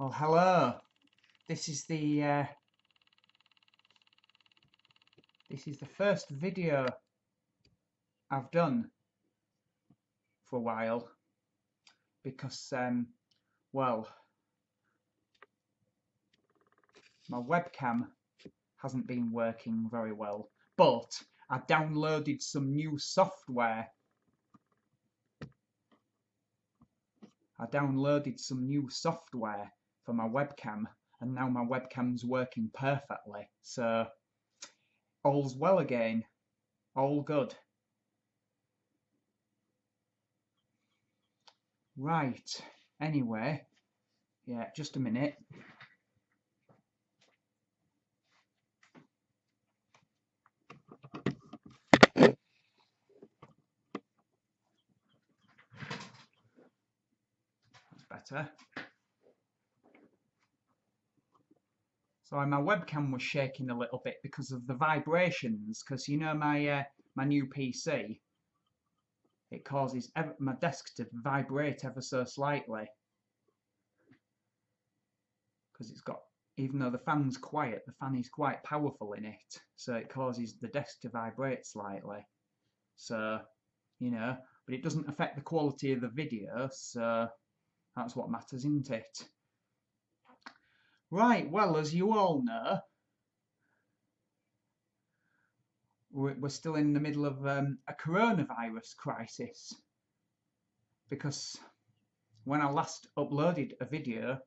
Oh, hello. This is the first video I've done for a while because well, my webcam hasn't been working very well, but I downloaded some new software. For my webcam, and now my webcam's working perfectly. So all's well again. All good. Right. Anyway, yeah, just a minute. That's better. So my webcam was shaking a little bit because of the vibrations, because you know my new PC, it causes my desk to vibrate ever so slightly, because it's got, even though the fan's quiet, the fan is quite powerful in it, so it causes the desk to vibrate slightly. So, but it doesn't affect the quality of the video, so that's what matters, isn't it? Right, well, as you all know, we're still in the middle of a coronavirus crisis, because when I last uploaded a video,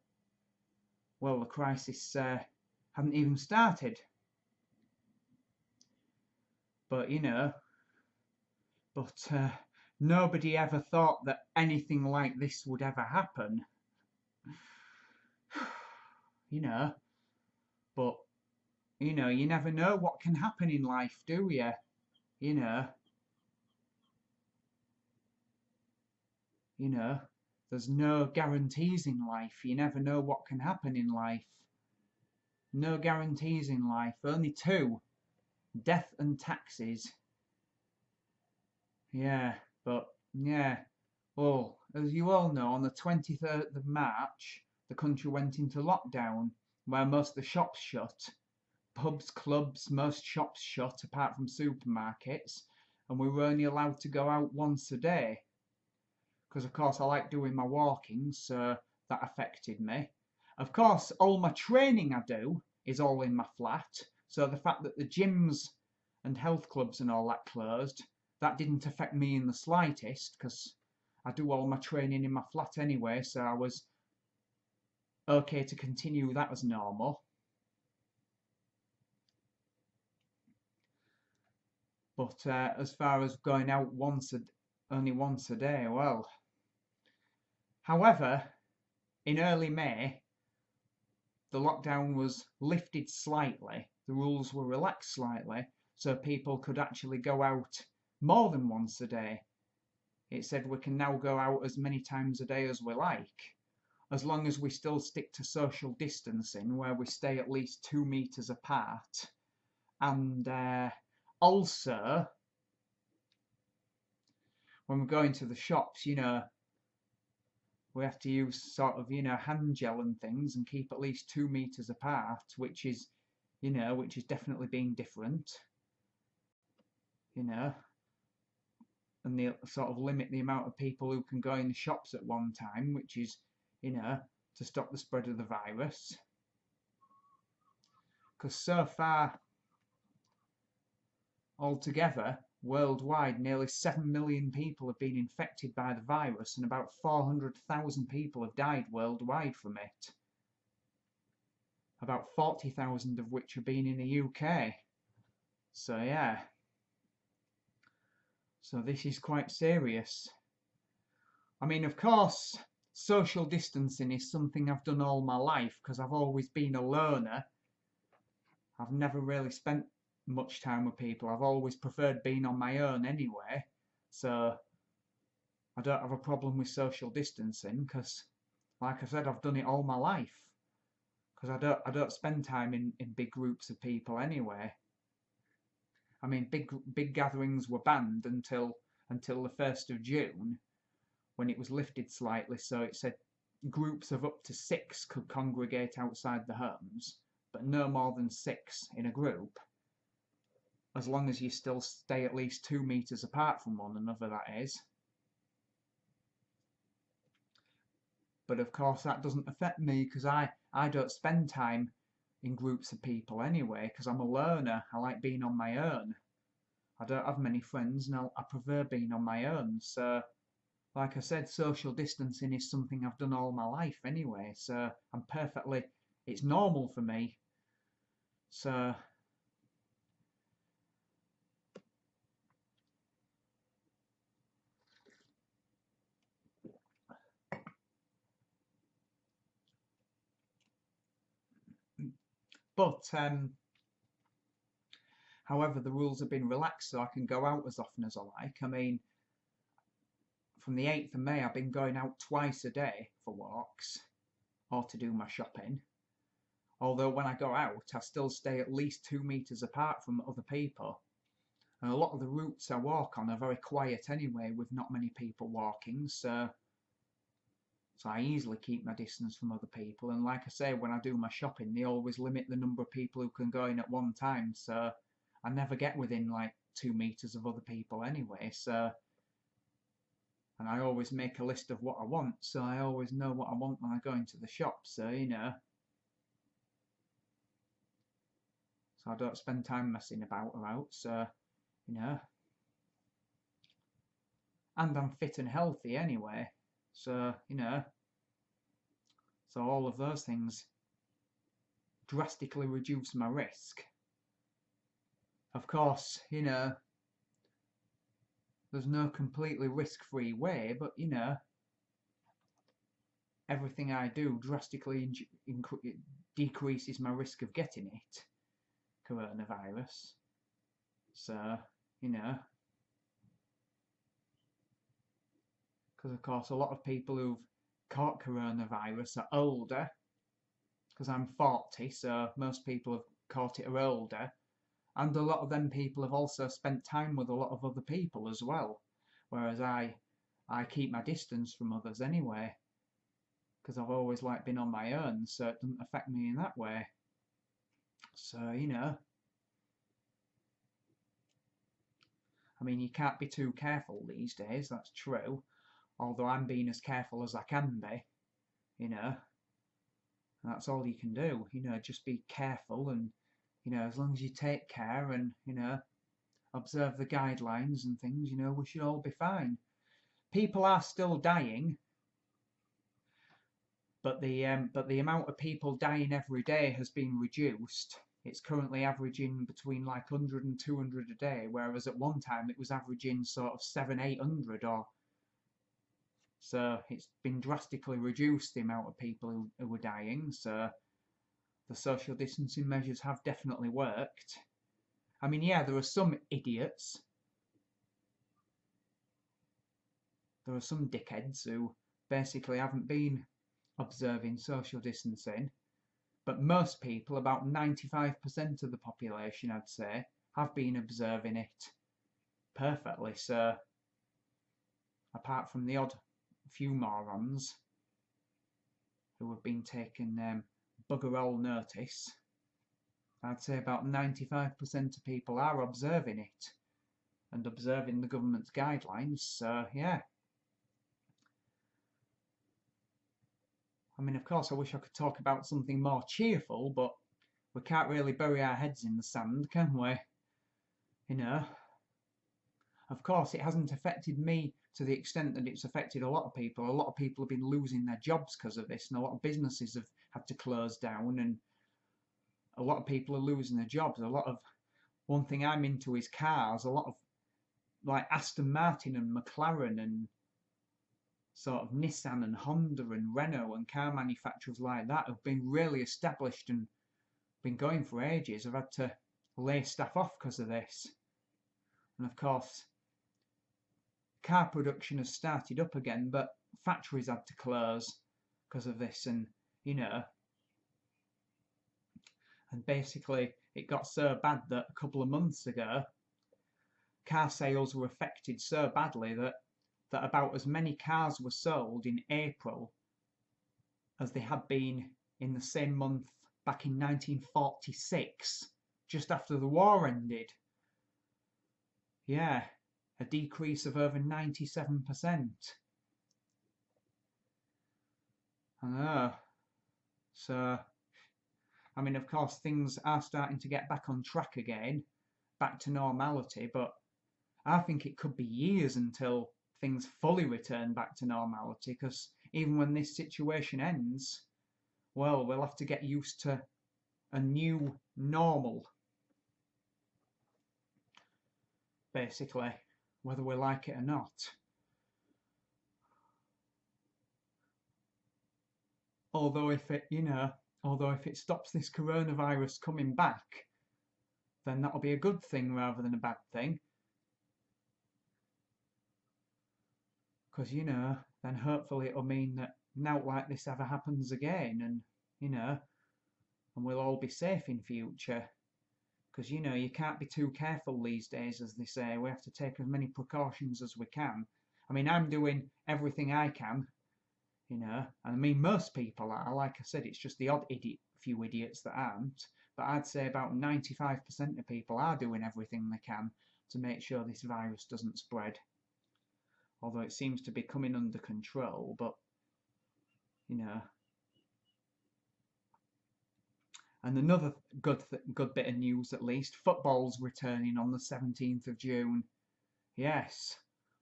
well, the crisis hadn't even started. But nobody ever thought that anything like this would ever happen. But you never know what can happen in life, do you? There's no guarantees in life. You never know what can happen in life. No guarantees in life. Only two: death and taxes. Yeah, but yeah. Well, as you all know, on the 23rd of March, the country went into lockdown, where most of the shops shut. Pubs, clubs, most shops shut apart from supermarkets, and we were only allowed to go out once a day. Because of course I like doing my walking, so that affected me. Of course, all my training I do is all in my flat, so the fact that the gyms and health clubs and all that closed, that didn't affect me in the slightest, because I do all my training in my flat anyway, so I was okay to continue that as normal. But as far as going out only once a day, well. However, in early May, the lockdown was lifted slightly, the rules were relaxed slightly, so people could actually go out more than once a day. It said we can now go out as many times a day as we like, as long as we still stick to social distancing, where we stay at least 2 meters apart. And also, when we're going to the shops, we have to use sort of, hand gel and things, and keep at least 2 meters apart, which is definitely been different, and they sort of limit the amount of people who can go in the shops at one time, which is, to stop the spread of the virus. Because so far, altogether, worldwide, nearly 7 million people have been infected by the virus, and about 400,000 people have died worldwide from it. About 40,000 of which have been in the UK. So yeah. So this is quite serious. I mean, of course, social distancing is something I've done all my life, because I've always been a loner. I've never really spent much time with people. I've always preferred being on my own anyway, so I don't have a problem with social distancing, because like I said, I've done it all my life, because I don't spend time in big groups of people anyway. I mean, big gatherings were banned until the 1st of June, when it was lifted slightly, so it said groups of up to 6 could congregate outside the homes, but no more than 6 in a group, as long as you still stay at least 2 metres apart from one another, that is. But of course that doesn't affect me, because I don't spend time in groups of people anyway, because I'm a loner. I like being on my own. I don't have many friends, and I prefer being on my own. So, like I said, social distancing is something I've done all my life anyway. So it's normal for me. So, but however, the rules have been relaxed, so I can go out as often as I like. I mean, from the 8th of May, I've been going out twice a day for walks or to do my shopping. Although when I go out, I still stay at least 2 metres apart from other people. And a lot of the routes I walk on are very quiet anyway, with not many people walking, so I easily keep my distance from other people. And like I say, when I do my shopping, they always limit the number of people who can go in at one time, so I never get within like 2 metres of other people anyway. So, and I always make a list of what I want, so I always know what I want when I go into the shop. So, so I don't spend time messing about or out. So, and I'm fit and healthy anyway. So, so all of those things drastically reduce my risk. Of course, there's no completely risk-free way, but, everything I do drastically decreases my risk of getting it, coronavirus. So, because of course a lot of people who've caught coronavirus are older, because I'm 40, so most people have caught it are older, and a lot of them people have also spent time with a lot of other people as well, whereas I keep my distance from others anyway, because I've always been on my own, so it doesn't affect me in that way. So, I mean, you can't be too careful these days, that's true, although I'm being as careful as I can be, and that's all you can do, just be careful, and as long as you take care and observe the guidelines and things, we should all be fine. People are still dying, but the amount of people dying every day has been reduced. It's currently averaging between like 100 and 200 a day, whereas at one time it was averaging sort of 700-800, or so it's been drastically reduced, the amount of people who were dying. So the social distancing measures have definitely worked. I mean, yeah, there are some idiots. There are some dickheads who basically haven't been observing social distancing, but most people, about 95% of the population, I'd say, have been observing it perfectly. So, apart from the odd few morons who have been taking bugger all notice, I'd say about 95% of people are observing it and observing the government's guidelines. So, yeah. I mean, of course, I wish I could talk about something more cheerful, but we can't really bury our heads in the sand, can we? Of course, it hasn't affected me to the extent that it's affected a lot of people. A lot of people have been losing their jobs because of this, and a lot of businesses have had to close down, and a lot of people are losing their jobs. One thing I'm into is cars. A lot of like Aston Martin and McLaren and sort of Nissan and Honda and Renault and car manufacturers like that have been really established and been going for ages. I've had to lay staff off because of this. And of course, car production has started up again, but factories had to close because of this. And, and basically it got so bad that a couple of months ago, car sales were affected so badly that about as many cars were sold in April as they had been in the same month back in 1946, just after the war ended. Yeah, a decrease of over 97%. I know. So, I mean, of course, things are starting to get back on track again, back to normality, but I think it could be years until things fully return back to normality, because even when this situation ends, well, we'll have to get used to a new normal, basically, whether we like it or not. Although if it stops this coronavirus coming back, then that'll be a good thing rather than a bad thing. Because, then hopefully it'll mean that nought like this ever happens again, and we'll all be safe in future. Because, you can't be too careful these days, as they say. We have to take as many precautions as we can. I mean, I'm doing everything I can, and I mean, most people are. Like I said, it's just the odd few idiots that aren't. But I'd say about 95% of people are doing everything they can to make sure this virus doesn't spread. Although it seems to be coming under control, but, And another good bit of news, at least, football's returning on the 17th of June. Yes,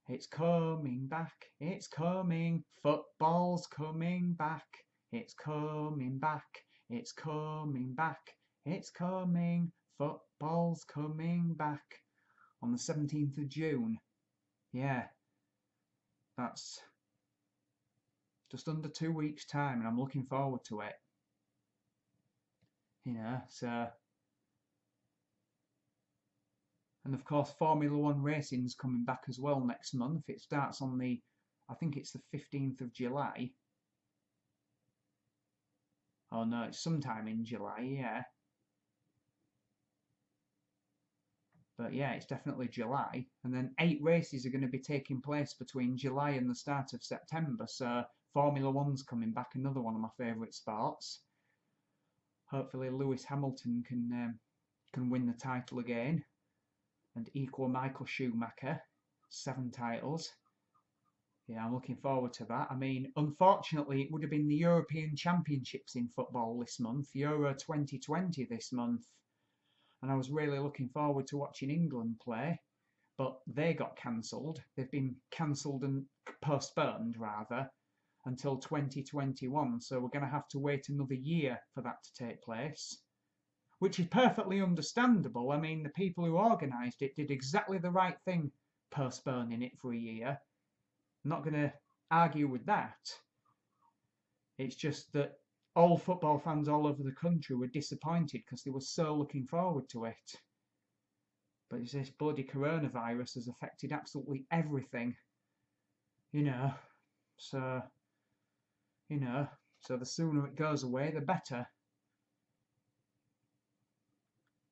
it's coming back, it's coming, football's coming back, it's coming back, it's coming back, it's coming, football's coming back on the 17th of June. Yeah, that's just under 2 weeks' time, and I'm looking forward to it. So, and of course Formula One racing's coming back as well next month. It starts on I think it's the 15th of July. Oh no, it's sometime in July, yeah. But yeah, it's definitely July. And then 8 races are going to be taking place between July and the start of September. So Formula One's coming back, another one of my favourite sports. Hopefully Lewis Hamilton can win the title again and equal Michael Schumacher, 7 titles. Yeah, I'm looking forward to that. I mean, unfortunately, it would have been the European Championships in football this month, Euro 2020 this month. And I was really looking forward to watching England play, but they got cancelled. They've been cancelled and postponed, rather, until 2021, so we're going to have to wait another year for that to take place, which is perfectly understandable. I mean, the people who organised it did exactly the right thing, postponing it for a year. I'm not going to argue with that. It's just that all football fans all over the country were disappointed because they were so looking forward to it. But it's this bloody coronavirus has affected absolutely everything, so so the sooner it goes away, the better.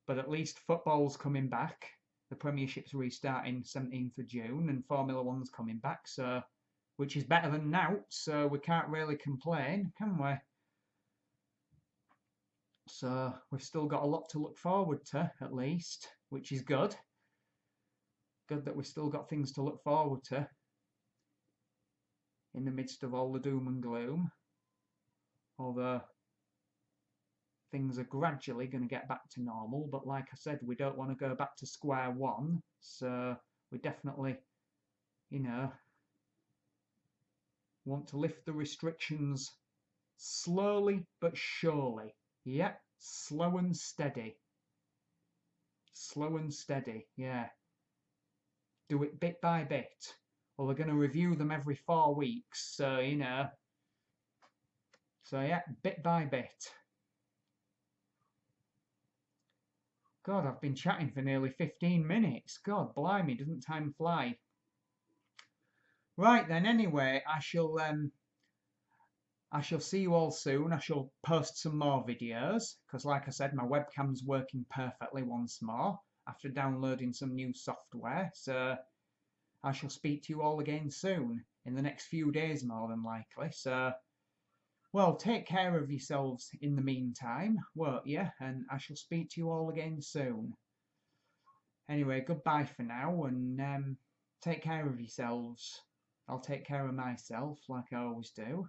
But at least football's coming back. The Premiership's restarting 17th of June, and Formula One's coming back, so which is better than nought, so we can't really complain, can we? So we've still got a lot to look forward to, at least, which is good. Good that we've still got things to look forward to in the midst of all the doom and gloom. Although things are gradually going to get back to normal, but like I said, we don't want to go back to square one, so we definitely, want to lift the restrictions slowly but surely. Yep, slow and steady. Slow and steady, yeah. Do it bit by bit. Well, we're going to review them every 4 weeks, so, So yeah, bit by bit. God, I've been chatting for nearly 15 minutes. God, blimey, doesn't time fly? Right then, anyway, I shall see you all soon. I shall post some more videos, because like I said, my webcam's working perfectly once more after downloading some new software. So I shall speak to you all again soon, in the next few days more than likely. So, Well, take care of yourselves in the meantime, won't you? And I shall speak to you all again soon. Anyway, goodbye for now, and take care of yourselves. I'll take care of myself, like I always do.